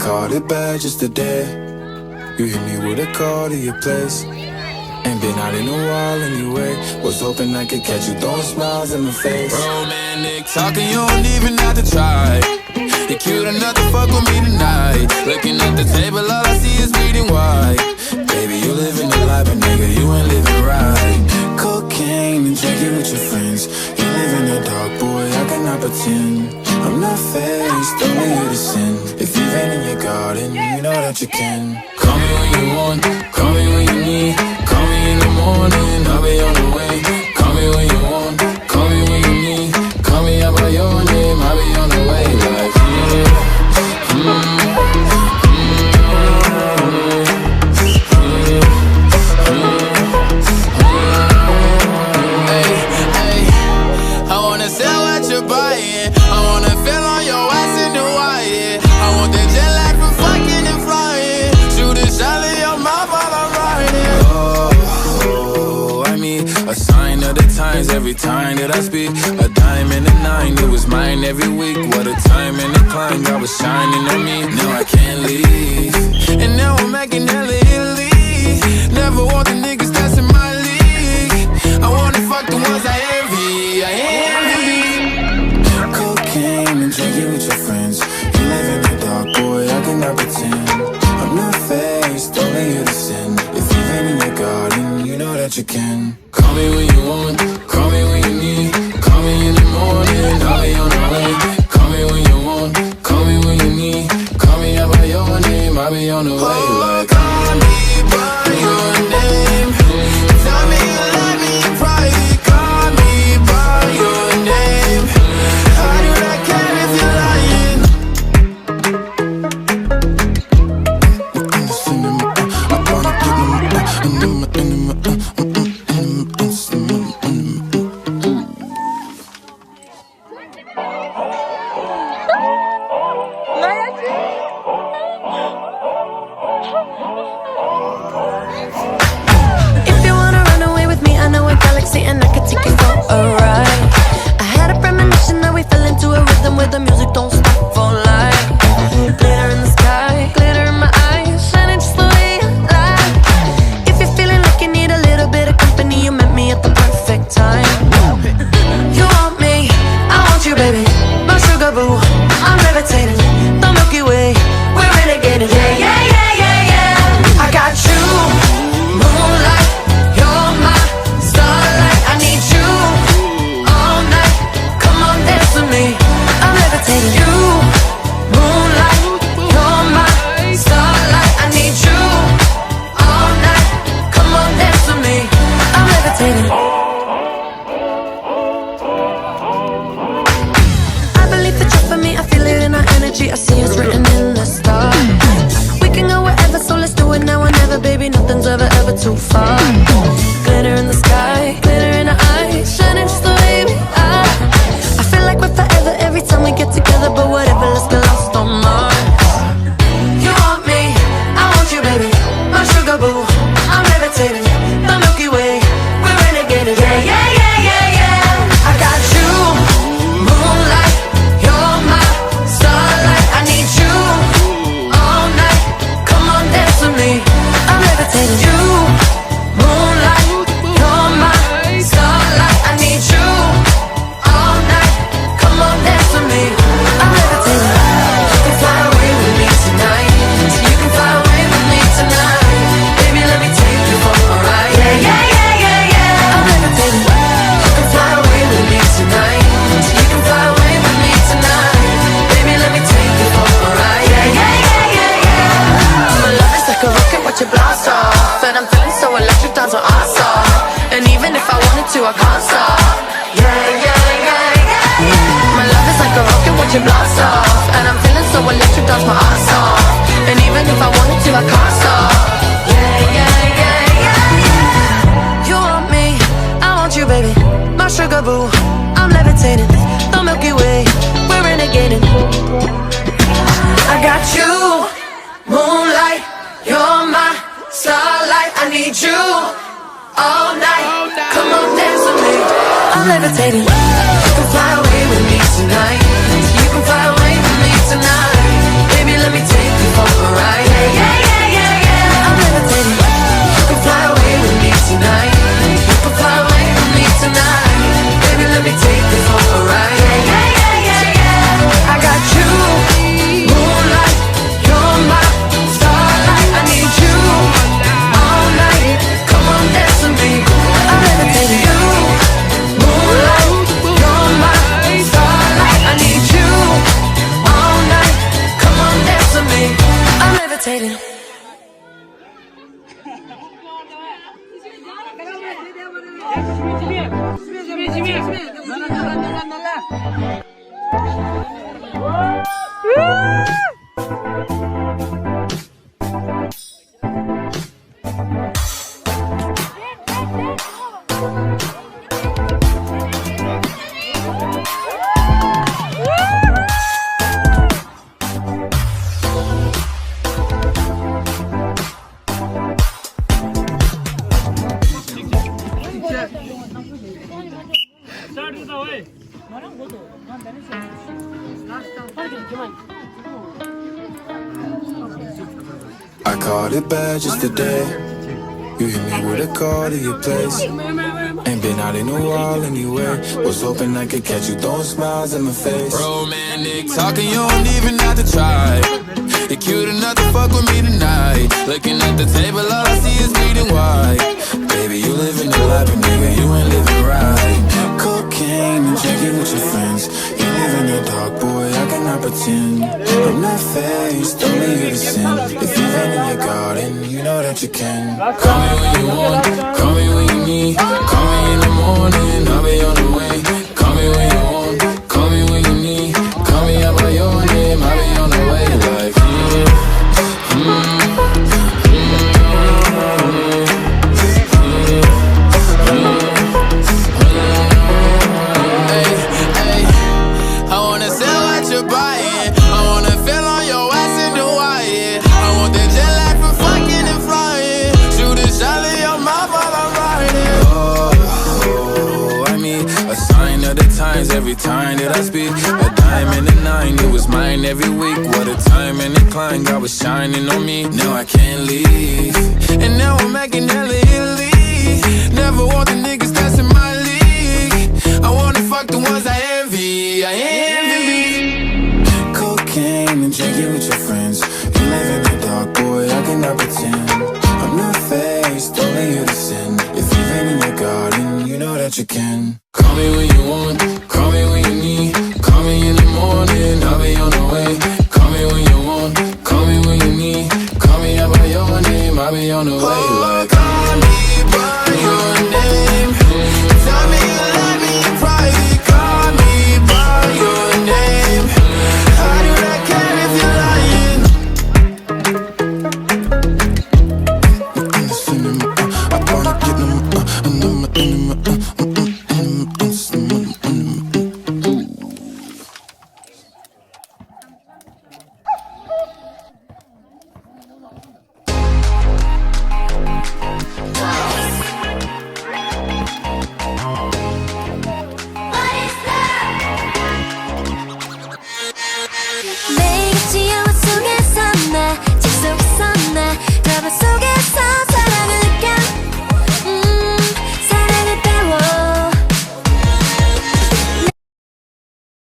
called it bad just today. You hit me with a call to your place. Ain't been out in a while anyway. Was hoping I could catch you throwing smiles in my face. Romantic talking, you don't even have to try. You're cute enough to fuck with me tonight. Looking at the table, all I see is bleeding white. Baby, you living the life, but nigga, you ain't living right. Cocaine and drinking with your friends. You live in the dark, boy, I cannot pretend. I'm not faced, only you to sin. If you've been in your garden, you know that you can. Call me when you want, call me when you need. Call me in the morning, I'll be on the way. Call me when you want, call me when you need. Call me out by your name, I'll be on the way. Like, I wanna sell what you're buying. I wanna feel on your ass in the wire. I want the jet lag from fucking and flying. Shoot a shot in your mouth while I'm riding. Oh, I mean, a sign of the times every time that I speak. A dime and a nine, it was mine every week. What a time and a climb, God was shining on me. Now I can't leave, And now I'm making hella Italy. Never want the niggas that's in my league. I wanna fuck the ones I envy. I envy. cocaine and drinking with your friends. You live in the dark, boy, I cannot pretend. I'm not faced, only you to sin. If you've been in your garden, you know that you can. Call me when you want, call me when you need. Call me in the morning, I'll be on the way. Call me when you want, call me when you need. Call me out by your name, I'll be on the way. Like, call me by your name. Tell me you love me in private. Call me by your name. I do not care if you're lying. If you wanna run away with me, I know a galaxy and I could take you for a ride. I had a premonition that we fell into a rhythm where the music don't stop for life. Glitter in the sky, glitter in my eyes, shining just the way you like. If you're feeling like you need a little bit of company, you met me at the perfect time. You want me, I want you, baby. My sugar boo, I'm levitating. The Milky Way, we're renegading. Yeah, yeah, yeah, yeah, yeah. I got you. Moonlight, you're my starlight. I need you all night. Come on, dance with me. I'm levitating. You, moonlight, you're my starlight. I need you all night. Come on, dance with me. I'm levitating. I believe that you're for me. I feel it in our energy. I see it's written in the stars. We can go wherever, so let's do it now or never, baby. Nothing's ever too far. Glitter in the sky, glitter in our eyes, shining just the way we are. I feel like we're forever every time we get together, but whatever, let's get lost on Mars. You want me, I want you, baby. My sugar boo, I'm levitating. The Milky Way, we're renegading. Yeah, yeah, yeah, yeah, yeah. I got you, moonlight, you're my starlight. I need you all night. Come on, dance with me. I'm levitating. You, moonlight, you're my starlight. I need you all night. Come on, dance with me. I'm levitating. You can fly away with me tonight. So you can fly away with me tonight. Baby, let me take you for a ride. Yeah, yeah, yeah, yeah, yeah. I'm levitating. You can fly away with me tonight. So you can fly away with me tonight. Baby, let me take you for a ride. Yeah, yeah, yeah, yeah, yeah. My love is like a rocket, watch it blast off. And I'm feeling so electric, down to awesome. And even if I wanted to, I can't stop. Yeah, yeah, yeah, yeah, yeah. My love is like a rocket, watch it blast off. And I'm feeling so electric, dance my ass off. And even if I wanted to, I can't stop. Yeah, yeah, yeah, yeah, yeah. You want me, I want you, baby. My sugar boo, I'm levitating. The Milky Way, we're renegading. I got you, moonlight, you're my starlight. I need you all night. Come on, dance with me. I'm levitating. You can fly away with me tonight. You can fly away with me tonight. Baby, let me take you for me take you for a ride. I got you, moonlight, you're my starlight. I need you all night. Come on, dance with me. I'm levitating. You, moonlight, you're my starlight. I need you all night. Come on, dance with me. I'm levitating. I called it bad just today. You hit me with a call to your place. Ain't been out in a while anyway. Was hoping I could catch you throwing smiles in my face. Romantic talking, you don't even have to try. You're cute enough to fuck with me tonight. Looking at the table, all I see is bleeding white. Baby, you living the life, but nigga, you ain't living right. Cocaine and drinking with your friends. You live in the dark, boy, I cannot pretend. I'm not faced, only you to sin. If you've been in your garden, you know that you can. Call me when you want, call me when you need. Call me in the morning, I'll be on the way. Call me when you want, call me when you need. Call me out by your name, I'll be on the way. Like, I wanna sell what you're buying. I wanna feel on your ass in Hawaii. I want the jet lag from fucking and flying. Shoot a shot in your mouth while I'm riding. Oh, I mean, a sign of the times every time that I speak. A diamond and a nine, it was mine every week. What a time and a climb, God was shining on me. Now I can't leave, And now I'm making hella Italy. Never want the niggas that's in my league. I wanna fuck the ones I envy. I envy. cocaine and drinking with your friends. You live in the dark, boy, I cannot pretend. I'm not faced, only you to sin. If you've been in your garden, you know that you can.